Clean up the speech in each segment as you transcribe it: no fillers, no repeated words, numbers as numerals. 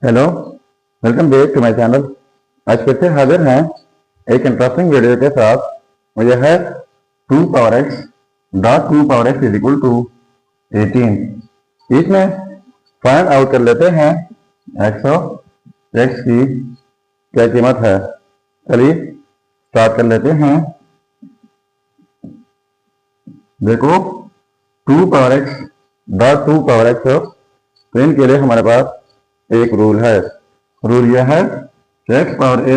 Hello, welcome back to my channel. आज फिर से हाजिर हैं एक इंटरेस्टिंग वीडियो के साथ। मुझे है 2 power x dot 2 power x is equal to 18। इसमें फाइंड आउट कर लेते हैं एक्स ऑफ एक्स की क्या कीमत है। चलिए स्टार्ट कर लेते हैं। देखो 2 power x dot 2 power x, तो इनके लिए हमारे पास एक रूल है। रूल यह है x power a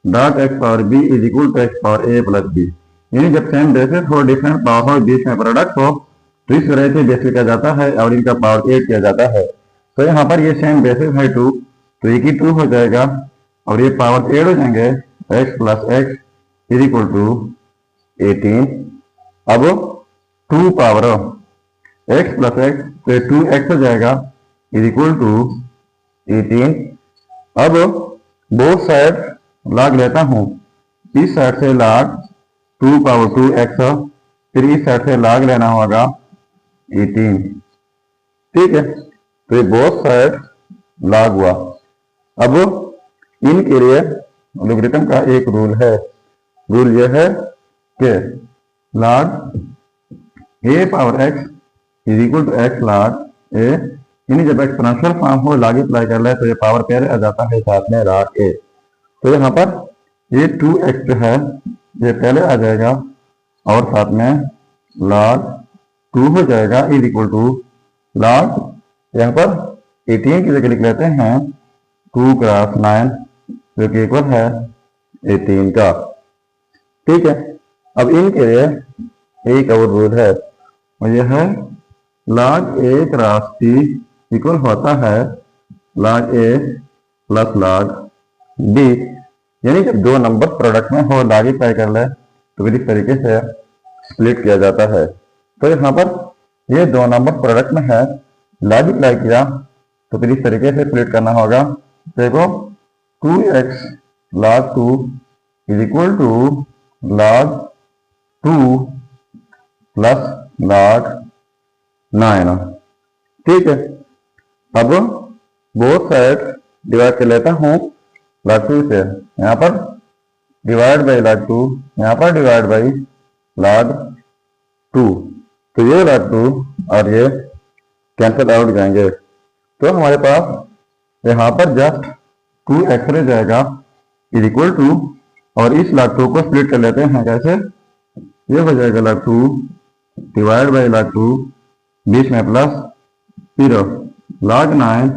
dot x power b is equal to x power a plus b. यानी जब सेम बेसिस हो, डिफरेंट पावर हो, बीच में प्रोडक्ट हो, तो इस तरह से बेसिस किया जाता है और इनका पावर एड किया जाता है। तो यहाँ पर ये सेम बेसिस है 2, तो एक ही 2 हो जाएगा और ये पावर एड हो जाएंगे x plus x is equal to 18। अब 2 पावर एक्स प्लस एक्स, तो 2x हो जाएगा इज इक्वल टू 18। अब बोथ साइड लॉग लेता हूं। इस साइड से लॉग 2 पावर 2x, फिर इस साइड से लॉग लेना होगा 18। ठीक है, तो ये बोथ साइड लॉग हुआ। अब इनके लिए लोगरिथम का एक रूल है। रूल यह है कि log a power x is equal to x log a, यानी जब एक्सपोनेंशियल फॉर्म हो लॉग अप्लाई कर ले तो ये पावर पेयर आ जाता है साथ में लॉग ए। तो यहाँ पर ये 2x जो है ये पहले आ जाएगा और साथ में लॉग 2 हो जाएगा इज इक्वल टू लॉग, यहाँ पर 18 की जगह लिख लेते हैं 2 क्रॉस 9, जो कि इक्वल है 18 का। ठीक है, अब इनके लिए एक और रूल है, और यह है लॉग ए क्रॉस सी इक्वल होता है लॉग ए प्लस लॉग बी। यानी जब दो नंबर प्रोडक्ट में हो, लॉग अप्लाई कर ले तो फिर इस तरीके से स्प्लिट किया जाता है। तो यहाँ पर ये दो नंबर प्रोडक्ट में है, लॉग अप्लाई किया तो फिर इस तरीके से स्प्लिट करना होगा। देखो 2x log 2 is equal to log 2 plus log 9। ठीक है, अब बोथ साइड डिवाइड कर लेता हूं log 2 से। यहाँ पर डिवाइड बाई log 2, यहाँ पर डिवाइड बाई log 2, तो ये log 2 और ये कैंसिल आउट जाएंगे। तो हमारे पास यहाँ पर जस्ट 2x रह जाएगा इज इक्वल टू, और इस log 2 को स्प्लिट कर लेते हैं। कैसे? ये हो जाएगा log 2 डिवाइड बाई log 2, बीच में प्लस, फिर log 9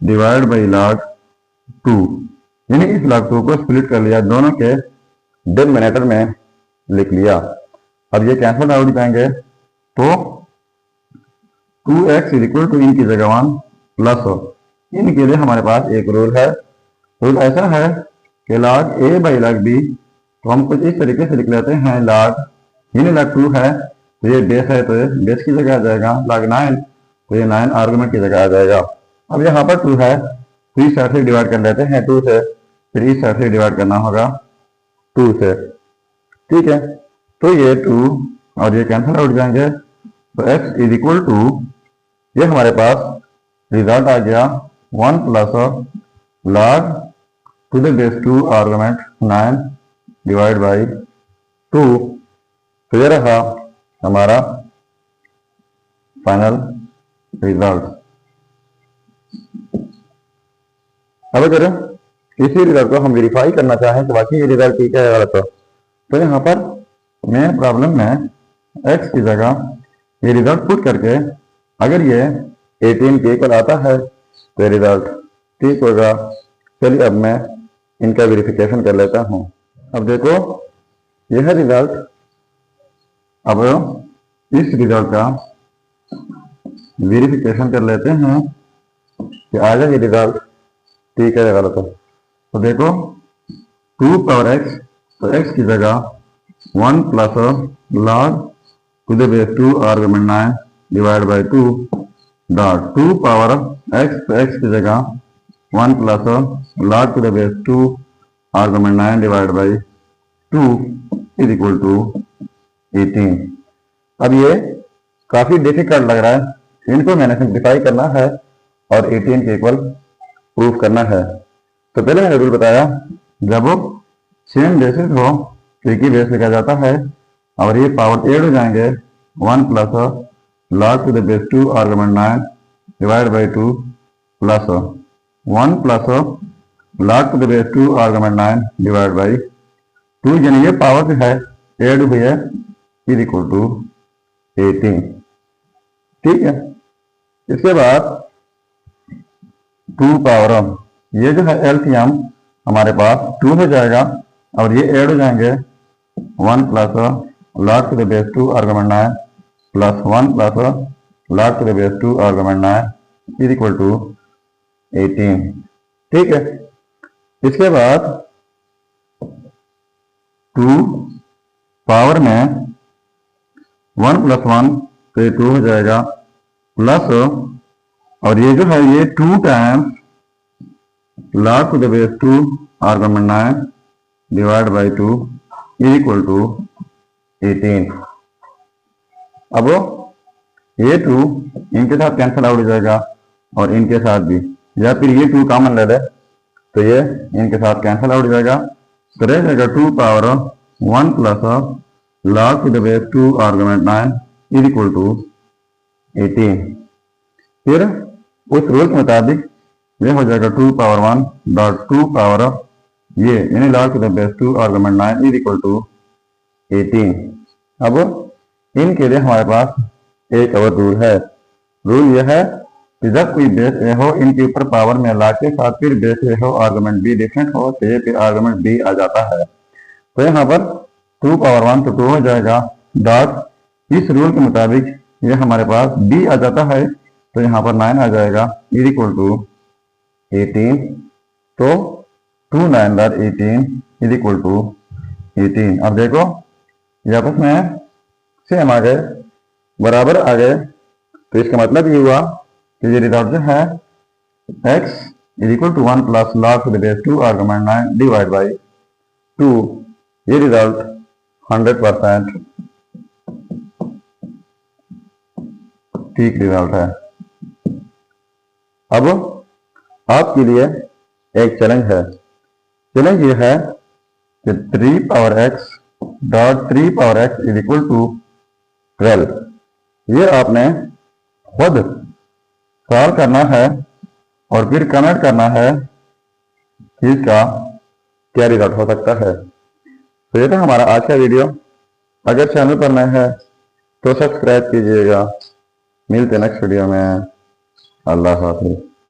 डिवाइड बाई log 2, यानी इस log 2 को स्प्लिट कर लिया, दोनों के डिनोमिनेटर में लिख लिया। अब ये कैंसिल आउट जाएंगे, तो 2x इज इक्वल टू इनकी जगह 1 प्लस हो। इनके लिए हमारे पास एक रूल है। रूल ऐसा है कि log a by log b, तो हम कुछ इस तरीके से लिख लेते हैं log, यानी log 2 है तो ये बेस है, तो ये बेस की जगह आ जाएगा। log 9, तो ये 9 आर्गुमेंट की जगह आ जाएगा। अब यहाँ पर 2 है तो इस साइड से डिवाइड कर लेते हैं 2 से, फिर इस साइड से डिवाइड करना होगा 2 से। ठीक है, तो ये 2 और ये कैंसिल आउट जाएंगे, तो x इज इक्वल टू, ये हमारे पास रिजल्ट आ गया 1 plus log to the base 2 argument 9 divide by 2। तो ये रहा हमारा फाइनल रिजल्ट। अब अगर इसी रिजल्ट को हम वेरीफाई करना चाहें कि बाकी ये रिजल्ट ठीक है गलत, तो यहाँ पर मेन प्रॉब्लम में x की जगह ये रिजल्ट पुट करके अगर ये 18 के इक्वल आता है तो रिजल्ट ठीक होगा। चलिए अब मैं इनका वेरिफिकेशन कर लेता हूँ। अब देखो यह है रिजल्ट। अब इस रिजल्ट का वेरिफिकेशन कर लेते हैं कि आ जाए ये रिजल्ट ठीक है या गलत है। तो देखो 2 पावर x, तो x की जगह 1 plus log to the base 2 argument 9 divide by 2 dot 2 power x, तो x की जगह 1 plus log to the base 2 argument 9 divide by 2 is equal to 18। अब ये काफी डिफिकल्ट लग रहा है, इनको मैंने सिंप्लीफाई करना है और 18 के इक्वल प्रूफ करना है। तो पहले मैंने रूल बताया, जब सेम बेसिस हो तो एक ही बेस लिखा जाता है और ये पावर एड हो जाएंगे 1 plus log to the base 2 argument 9 divide by 2 plus 1 plus log to the base 2 argument 9 divide by 2, यानी ये पावर जो है एड हुई है इज इक्वल टू 18। ठीक है, इसके बाद 2 पावर, ये जो है एलसीएम हमारे पास 2 हो जाएगा और ये ऐड हो जाएंगे 1 plus log to the base 2 argument 9 plus 1 plus log to the base 2 argument 9 is equal to 18। ठीक है, इसके बाद 2 पावर में 1 प्लस 1 तो 2 हो जाएगा प्लस, और ये जो है ये 2 times log to the base 2 argument 9 divide by 2 is equal to 18। अब ये 2 इनके साथ कैंसिल आउट हो जाएगा और इनके साथ भी, या फिर ये 2 कॉमन ले ले तो ये इनके साथ कैंसिल आउट हो जाएगा, तो रह जाएगा 2 power 1 plus log to the base 2 argument 9 is equal to 18। फिर उस रूल के मुताबिक ये हो जाएगा 2 पावर 1 डॉट 2 पावर ये यानी log to the base 2 argument 9 is equal to 18। अब इनके लिए हमारे पास एक और रूल है। रूल यह है कि जब कोई बेस ए हो, इनके ऊपर पावर में ला के साथ फिर बेस ए हो आर्गुमेंट बी डिफरेंट हो तो ये फिर आर्गुमेंट बी आ जाता है। तो यहाँ पर 2 पावर 1 तो 2 हो जाएगा डॉट इस रूल के मुताबिक ये हमारे पास बी आ जाता है तो यहाँ पर 9 आ जाएगा इज इक्वल टू 18। तो 2 9 डॉट 18 इज इक्वल टू 18। अब देखो ये आपस में सेम आ गए, बराबर आ गए, तो इसका मतलब ये हुआ कि ये रिजल्ट जो है x is equal to 1 plus log to the base 2 argument 9 divide by 2, ये रिजल्ट 100% ठीक रिजल्ट है। अब आपके लिए एक चैलेंज है। चैलेंज ये है कि 3 power x dot 3 power x is equal to 12, ये आपने खुद सॉल्व करना है और फिर कमेंट करना है कि इसका क्या रिजल्ट हो सकता है। तो ये था हमारा आज का वीडियो। अगर चैनल पर नए हैं तो सब्सक्राइब कीजिएगा। मिलते हैं नेक्स्ट वीडियो में। अल्लाह हाफिज़।